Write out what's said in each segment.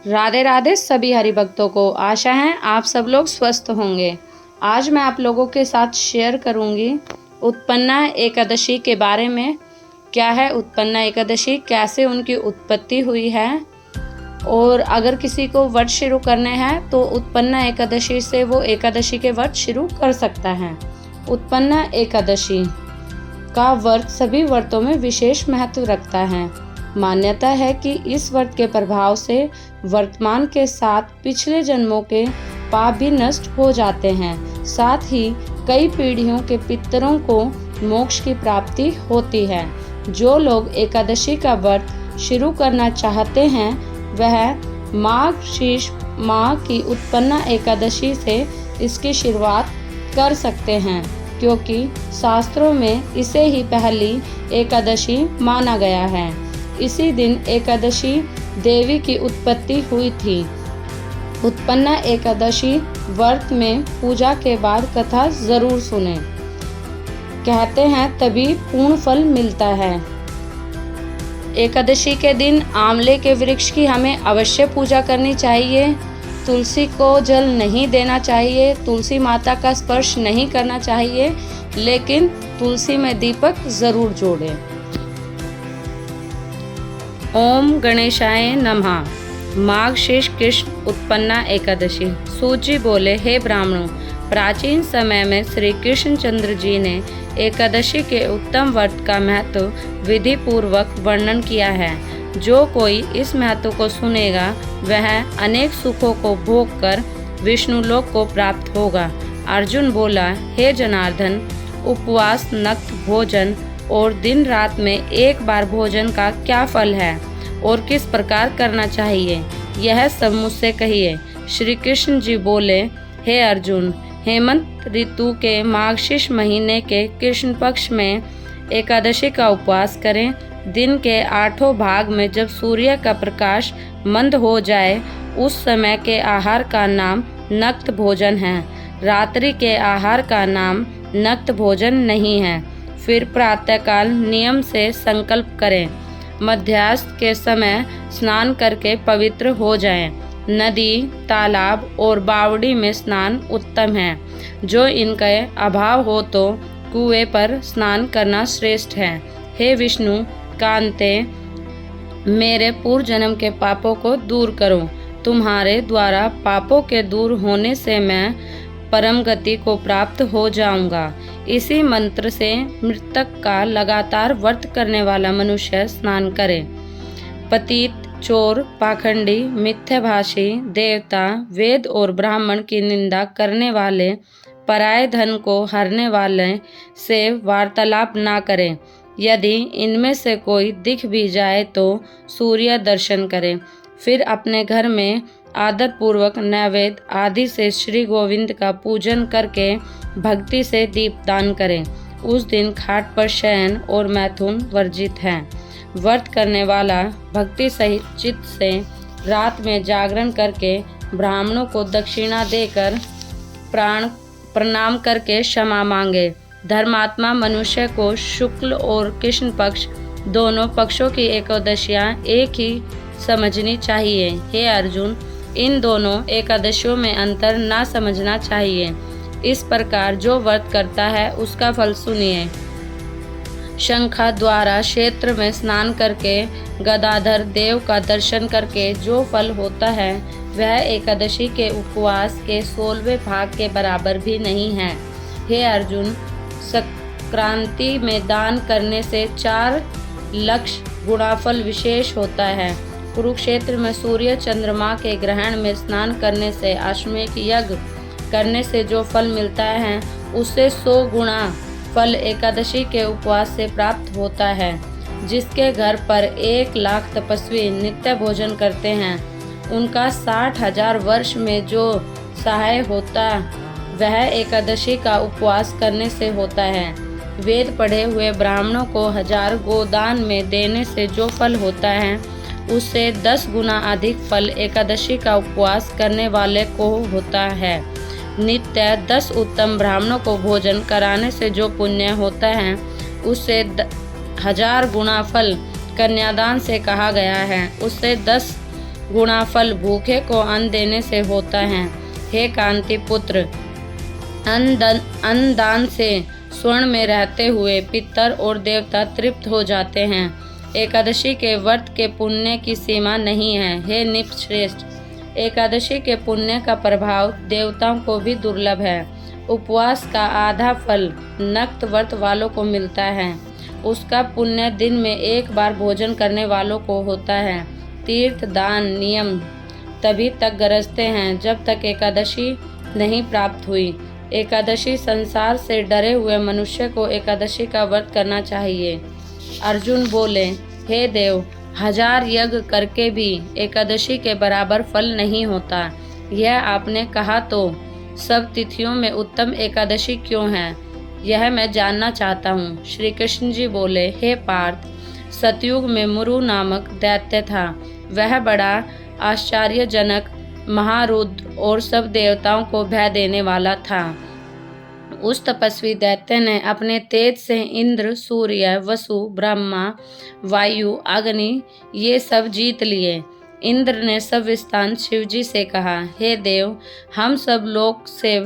राधे राधे सभी हरि भक्तों को। आशा है आप सब लोग स्वस्थ होंगे। आज मैं आप लोगों के साथ शेयर करूंगी उत्पन्ना एकादशी के बारे में। क्या है उत्पन्ना एकादशी, कैसे उनकी उत्पत्ति हुई है, और अगर किसी को व्रत शुरू करने हैं तो उत्पन्ना एकादशी से वो एकादशी के व्रत शुरू कर सकता है। उत्पन्ना एकादशी का व्रत सभी व्रतों में विशेष महत्व रखता है। मान्यता है कि इस व्रत के प्रभाव से वर्तमान के साथ पिछले जन्मों के पाप भी नष्ट हो जाते हैं। साथ ही कई पीढ़ियों के पितरों को मोक्ष की प्राप्ति होती है। जो लोग एकादशी का व्रत शुरू करना चाहते हैं वह मार्गशीर्ष माह की उत्पन्ना एकादशी से इसकी शुरुआत कर सकते हैं, क्योंकि शास्त्रों में इसे ही पहली एकादशी माना गया है। इसी दिन एकादशी देवी की उत्पत्ति हुई थी। उत्पन्ना एकादशी व्रत में पूजा के बाद कथा जरूर सुने। कहते हैं तभी पूर्ण फल मिलता है। एकादशी के दिन आंवले के वृक्ष की हमें अवश्य पूजा करनी चाहिए। तुलसी को जल नहीं देना चाहिए, तुलसी माता का स्पर्श नहीं करना चाहिए, लेकिन तुलसी में दीपक जरूर जोड़ें। ओम गणेशाय नमः। मार्गशीर्ष कृष्ण उत्पन्ना एकादशी। सूत जी बोले, हे ब्राह्मणों, प्राचीन समय में श्री कृष्ण चंद्र जी ने एकादशी के उत्तम व्रत का महत्व विधि पूर्वक वर्णन किया है। जो कोई इस महत्व को सुनेगा वह अनेक सुखों को भोग कर विष्णु लोक को प्राप्त होगा। अर्जुन बोला, हे जनार्दन, उपवास, नक्त भोजन और दिन रात में एक बार भोजन का क्या फल है और किस प्रकार करना चाहिए, यह सब मुझसे कहिए। श्री कृष्ण जी बोले, हे अर्जुन, हेमंत ऋतु के मार्गशीर्ष महीने के कृष्ण पक्ष में एकादशी का उपवास करें। दिन के 8 भाग में जब सूर्य का प्रकाश मंद हो जाए उस समय के आहार का नाम नक्त भोजन है। रात्रि के आहार का नाम नक्त भोजन नहीं है। फिर प्रातःकाल नियम से संकल्प करें। मध्याह्न के समय स्नान करके पवित्र हो जाएं। नदी, तालाब और बावड़ी में स्नान उत्तम है। जो इनके अभाव हो तो कुएं पर स्नान करना श्रेष्ठ है। हे विष्णु कांते, मेरे पूर्व जन्म के पापों को दूर करो। तुम्हारे द्वारा पापों के दूर होने से मैं परम गति को प्राप्त हो जाऊंगा। इसी मंत्र से मृतक का लगातार व्रत करने वाला मनुष्य स्नान करे। पतित, चोर, पाखंडी, मिथ्याभाषी, देवता, वेद और ब्राह्मण की निंदा करने वाले, पराये धन को हरने वाले से वार्तालाप ना करें। यदि इनमें से कोई दिख भी जाए तो सूर्य दर्शन करें। फिर अपने घर में आदर पूर्वक नैवेद्य आदि से श्री गोविंद का पूजन करके भक्ति से दीपदान करें। उस दिन खाट पर शयन और मैथुन वर्जित है। व्रत करने वाला भक्ति सहित चित्त से रात में जागरण करके ब्राह्मणों को दक्षिणा देकर प्रणाम करके क्षमा मांगे। धर्मात्मा मनुष्य को शुक्ल और कृष्ण पक्ष दोनों पक्षों की एकादशियाँ एक ही समझनी चाहिए। हे अर्जुन, इन दोनों एकादशियों में अंतर ना समझना चाहिए। इस प्रकार जो व्रत करता है उसका फल सुनिए। शंखा द्वारा क्षेत्र में स्नान करके गदाधर देव का दर्शन करके जो फल होता है वह एकादशी के उपवास के 16वें भाग के बराबर भी नहीं है। हे अर्जुन, संक्रांति में दान करने से 4 लक्ष गुणा फल विशेष होता है। कुरुक्षेत्र में सूर्य चंद्रमा के ग्रहण में स्नान करने से, अश्वमेध यज्ञ करने से जो फल मिलता है उससे 100 गुणा फल एकादशी के उपवास से प्राप्त होता है। जिसके घर पर 1 लाख तपस्वी नित्य भोजन करते हैं उनका 60,000 वर्ष में जो सहाय होता वह एकादशी का उपवास करने से होता है। वेद पढ़े हुए ब्राह्मणों को 1000 गोदान में देने से जो फल होता है उससे 10 गुना अधिक फल एकादशी का उपवास करने वाले को होता है। नित्य 10 उत्तम ब्राह्मणों को भोजन कराने से जो पुण्य होता है उससे 1000 गुना फल कन्यादान से कहा गया है। उससे 10 गुणाफल भूखे को अन्न देने से होता है। हे कांति पुत्र, अन्नदान से स्वर्ण में रहते हुए पितर और देवता तृप्त हो जाते हैं। एकादशी के व्रत के पुण्य की सीमा नहीं है। हे निपश्रेष्ठ, एकादशी के पुण्य का प्रभाव देवताओं को भी दुर्लभ है। उपवास का आधा फल नक्त व्रत वालों को मिलता है। उसका पुण्य दिन में एक बार भोजन करने वालों को होता है। तीर्थ दान नियम तभी तक गरजते हैं जब तक एकादशी नहीं प्राप्त हुई। एकादशी संसार से डरे हुए मनुष्य को एकादशी का व्रत करना चाहिए। अर्जुन बोले, हे देव, 1000 यज्ञ करके भी एकादशी के बराबर फल नहीं होता। यह आपने कहा तो सब तिथियों में उत्तम एकादशी क्यों है, यह मैं जानना चाहता हूँ। श्री कृष्ण जी बोले, हे पार्थ, सतयुग में मुरु नामक दैत्य था। वह बड़ा आश्चर्यजनक महारुद्र और सब देवताओं को भय देने वाला था। उस तपस्वी दैत्य ने अपने तेज से इंद्र, सूर्य, वसु, ब्रह्मा, वायु, अग्नि ये सब जीत लिए। इंद्र ने सब स्थान शिवजी से कहा, हे देव, हम सब लोक से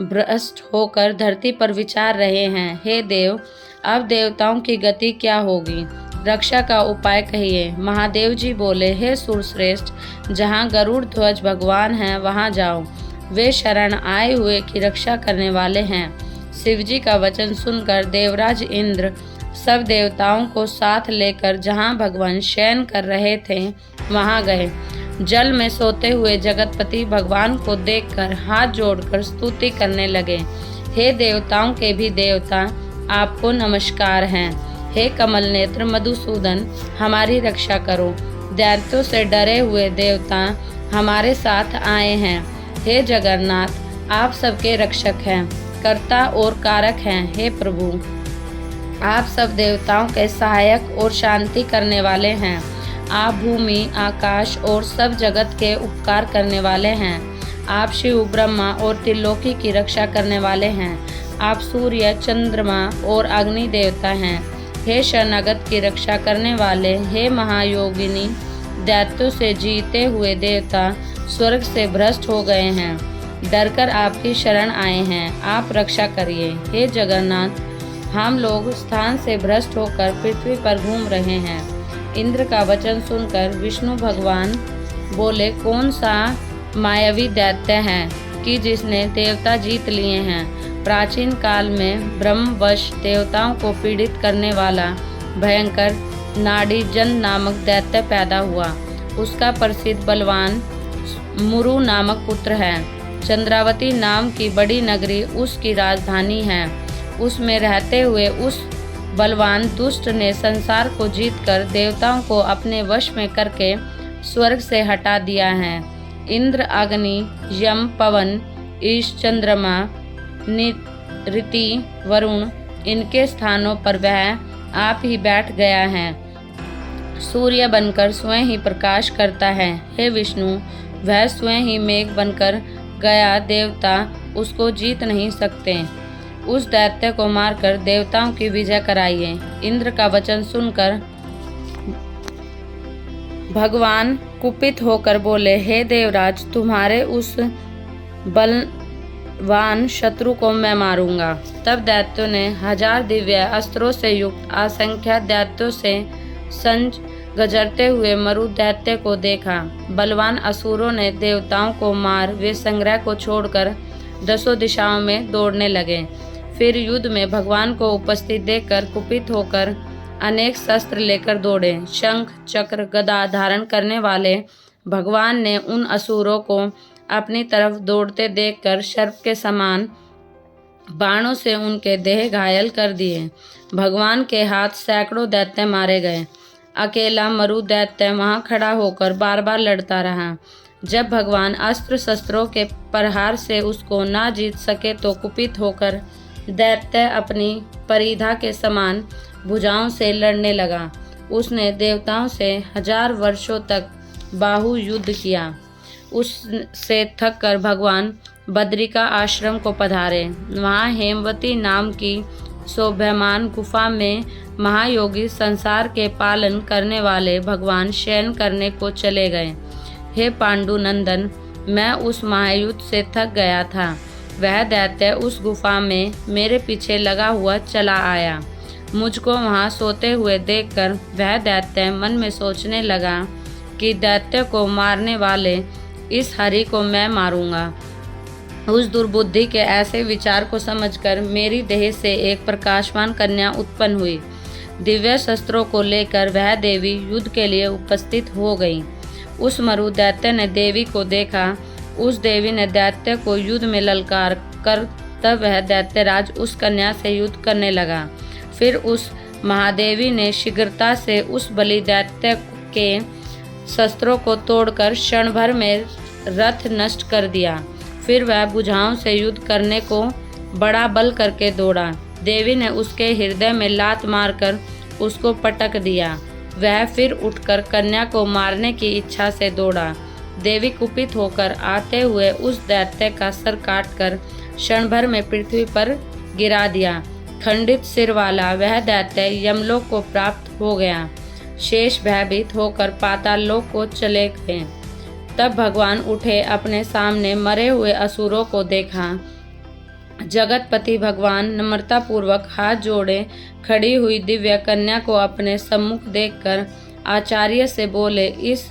भ्रष्ट होकर धरती पर विचार रहे हैं। हे देव, अब देवताओं की गति क्या होगी, रक्षा का उपाय कहिए। महादेव जी बोले, हे सुरश्रेष्ठ, जहाँ गरुड़ ध्वज भगवान हैं वहाँ जाओ। वे शरण आए हुए की रक्षा करने वाले हैं। शिवजी का वचन सुनकर देवराज इंद्र सब देवताओं को साथ लेकर जहाँ भगवान शयन कर रहे थे वहाँ गए। जल में सोते हुए जगतपति भगवान को देखकर हाथ जोड़कर स्तुति करने लगे। हे देवताओं के भी देवता, आपको नमस्कार हैं। हे कमल नेत्र मधुसूदन, हमारी रक्षा करो। दैत्यों से डरे हुए देवता हमारे साथ आए हैं। हे जगन्नाथ, आप सबके रक्षक हैं, कर्ता और कारक हैं। हे प्रभु, आप सब देवताओं के सहायक और शांति करने वाले हैं। आप भूमि, आकाश और सब जगत के उपकार करने वाले हैं। आप शिव, ब्रह्मा और त्रिलोकी की रक्षा करने वाले हैं। आप सूर्य, चंद्रमा और अग्नि देवता हैं। हे शरणागत की रक्षा करने वाले, हे महायोगिनी, दैत्यों से जीते हुए देवता स्वर्ग से भ्रष्ट हो गए हैं, डरकर आपकी शरण आए हैं। आप रक्षा करिए। हे जगन्नाथ, हम लोग स्थान से भ्रष्ट होकर पृथ्वी पर घूम रहे हैं। इंद्र का वचन सुनकर विष्णु भगवान बोले, कौन सा मायावी दैत्य है कि जिसने देवता जीत लिए हैं। प्राचीन काल में ब्रह्मवश देवताओं को पीड़ित करने वाला भयंकर नाड़ीजन नामक दैत्य पैदा हुआ। उसका प्रसिद्ध बलवान मुरु नामक पुत्र है। चंद्रावती नाम की बड़ी नगरी उसकी राजधानी है। उसमें रहते हुए उस बलवान दुष्ट ने संसार को जीतकर देवताओं को अपने वश में करके स्वर्ग से हटा दिया है। इंद्र, अग्नि, यम, पवन, ईश, चंद्रमा, ऋति, वरुण, इनके स्थानों पर वह आप ही बैठ गया है। सूर्य बनकर स्वयं ही प्रकाश करता है। हे विष्णु, वह स्वयं ही मेघ बनकर गया, देवता उसको जीत नहीं सकते। उस दैत्य को मारकर देवताओं की विजय कराइए। इंद्र का वचन सुनकर भगवान कुपित होकर बोले, हे देवराज, तुम्हारे उस बलवान शत्रु को मैं मारूंगा। तब दैत्यों ने 1000 दिव्य अस्त्रों से युक्त असंख्य दैत्यों से संज गजरते हुए मरु दैत्य को देखा। बलवान असुरों ने देवताओं को मार वे संग्रह को छोड़कर 10 दिशाओं में दौड़ने लगे। फिर युद्ध में भगवान को उपस्थित देखकर कुपित होकर अनेक शस्त्र लेकर दौड़े। शंख, चक्र, गदा धारण करने वाले भगवान ने उन असुरों को अपनी तरफ दौड़ते देखकर सर्प के समान बाणों से उनके देह घायल कर दिए। भगवान के हाथ सैकड़ों दैत्य मारे गए। अकेला मरु दैत्य वहां खड़ा होकर बार बार लड़ता रहा। जब भगवान अस्त्र शस्त्रों के प्रहार से उसको ना जीत सके तो कुपित होकर दैत्य अपनी परिधा के समान भुजाओं से लड़ने लगा। उसने देवताओं से 1000 वर्षों तक बाहु युद्ध किया। उससे थक कर भगवान बद्रिका आश्रम को पधारे। वहाँ हेमवती नाम की शोभ्यमान गुफा में महायोगी संसार के पालन करने वाले भगवान शयन करने को चले गए। हे पांडुनंदन, मैं उस महायुद्ध से थक गया था। वह दैत्य उस गुफा में मेरे पीछे लगा हुआ चला आया। मुझको वहाँ सोते हुए देखकर वह दैत्य मन में सोचने लगा कि दैत्य को मारने वाले इस हरि को मैं मारूंगा। उस दुर्बुद्धि के ऐसे विचार को समझकर मेरी देह से एक प्रकाशवान कन्या उत्पन्न हुई। दिव्य शस्त्रों को लेकर वह देवी युद्ध के लिए उपस्थित हो गई। उस मरु दैत्य ने देवी को देखा। उस देवी ने दैत्य को युद्ध में ललकार कर तब वह दैत्यराज उस कन्या से युद्ध करने लगा। फिर उस महादेवी ने शीघ्रता से उस बलि दैत्य के शस्त्रों को तोड़कर क्षण भर में रथ नष्ट कर दिया। फिर वह भुजाओं से युद्ध करने को बड़ा बल करके दौड़ा। देवी ने उसके हृदय में लात मारकर उसको पटक दिया। वह फिर उठकर कन्या को मारने की इच्छा से दौड़ा। देवी कुपित होकर आते हुए उस दैत्य का सर काटकर क्षण भर में पृथ्वी पर गिरा दिया। खंडित सिर वाला वह दैत्य यमलोक को प्राप्त हो गया। शेष भयभीत होकर पाताल लोक को चले गए। तब भगवान उठे, अपने सामने मरे हुए असुरों को देखा। जगतपति भगवान नम्रता पूर्वक हाथ जोड़े खड़ी हुई दिव्य कन्या को अपने सम्मुख देखकर आचार्य से बोले, इस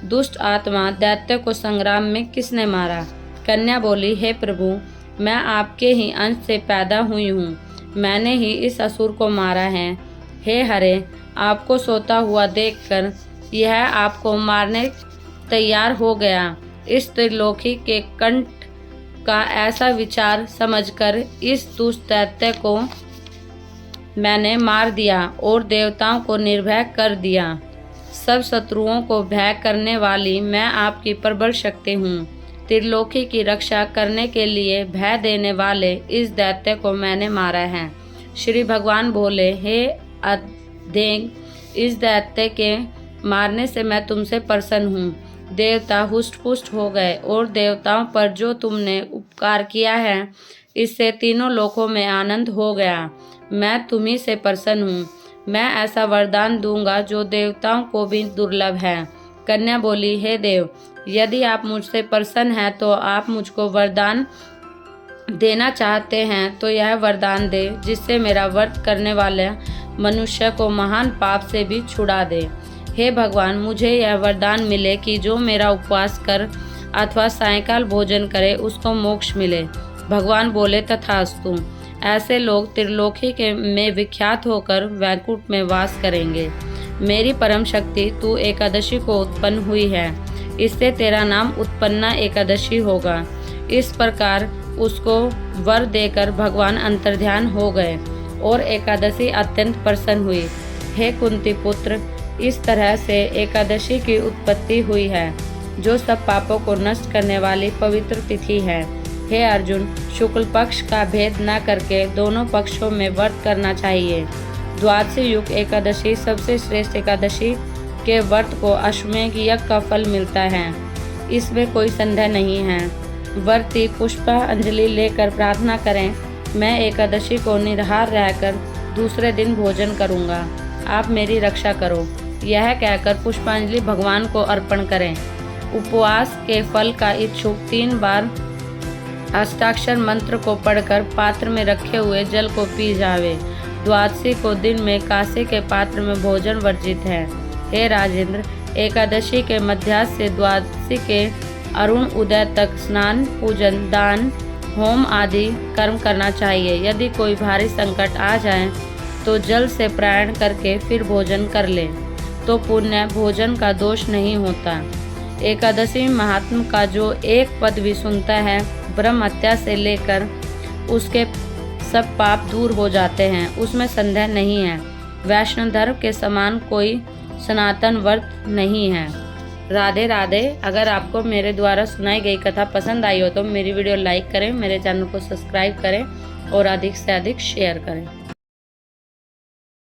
दुष्ट आत्मा दैत्य को संग्राम में किसने मारा? कन्या बोली, हे प्रभु, मैं आपके ही अंश से पैदा हुई हूँ। मैंने ही इस असुर को मारा है। हे हरे, आपको सोता हुआ देखकर यह आपको मारने तैयार हो गया। इस त्रिलोकी के कंठ का ऐसा विचार समझकर इस दुष्ट दैत्य को मैंने मार दिया और देवताओं को निर्भय कर दिया। सब शत्रुओं को भय करने वाली मैं आपकी प्रबल शक्ति हूँ। त्रिलोकी की रक्षा करने के लिए भय देने वाले इस दैत्य को मैंने मारा है। श्री भगवान बोले, हे अधेंग, इस दैत्य के मारने से मैं तुमसे प्रसन्न हूँ। देवता हुष्ट पुष्ट हो गए और देवताओं पर जो तुमने उपकार किया है इससे तीनों लोकों में आनंद हो गया। मैं तुम्ही से प्रसन्न हूँ। मैं ऐसा वरदान दूंगा जो देवताओं को भी दुर्लभ है। कन्या बोली, हे देव, यदि आप मुझसे प्रसन्न हैं तो आप मुझको वरदान देना चाहते हैं तो यह वरदान दे जिससे मेरा व्रत करने वाले मनुष्य को महान पाप से भी छुड़ा दे। हे भगवान, मुझे यह वरदान मिले कि जो मेरा उपवास कर अथवा सायंकाल भोजन करे उसको मोक्ष मिले। भगवान बोले, तथास्तु। ऐसे लोग त्रिलोकी के में विख्यात होकर वैकुंठ में वास करेंगे। मेरी परम शक्ति तू एकादशी को उत्पन्न हुई है, इससे तेरा नाम उत्पन्ना एकादशी होगा। इस प्रकार उसको वर देकर भगवान अंतर्ध्यान हो गए और एकादशी अत्यंत प्रसन्न हुई। हे कुंती पुत्र, इस तरह से एकादशी की उत्पत्ति हुई है, जो सब पापों को नष्ट करने वाली पवित्र तिथि है। हे अर्जुन, शुक्ल पक्ष का भेद न करके दोनों पक्षों में व्रत करना चाहिए। द्वादशी युग एकादशी सबसे श्रेष्ठ एकादशी के व्रत को अश्वमेध यज्ञ का फल मिलता है, इसमें कोई संदेह नहीं है। व्रती पुष्पांजलि लेकर प्रार्थना करें, मैं एकादशी को निराहार रहकर दूसरे दिन भोजन करूंगा, आप मेरी रक्षा करो। यह कहकर पुष्पांजलि भगवान को अर्पण करें। उपवास के फल का इच्छुक 3 बार अष्टाक्षर मंत्र को पढ़कर पात्र में रखे हुए जल को पी जावे। द्वादशी को दिन में कांसे के पात्र में भोजन वर्जित है। हे राजेंद्र, एकादशी के मध्याह्न से द्वादशी के अरुण उदय तक स्नान, पूजन, दान, होम आदि कर्म करना चाहिए। यदि कोई भारी संकट आ जाए तो जल से प्रायण करके फिर भोजन कर ले तो पुण्य भोजन का दोष नहीं होता। एकादशी महात्मा का जो एक पद भी सुनता है, ब्रह्म हत्या से लेकर उसके सब पाप दूर हो जाते हैं, उसमें संदेह नहीं है। वैष्णव धर्म के समान कोई सनातन व्रत नहीं है। राधे राधे। अगर आपको मेरे द्वारा सुनाई गई कथा पसंद आई हो तो मेरी वीडियो लाइक करें, मेरे चैनल को सब्सक्राइब करें और अधिक से अधिक शेयर करें।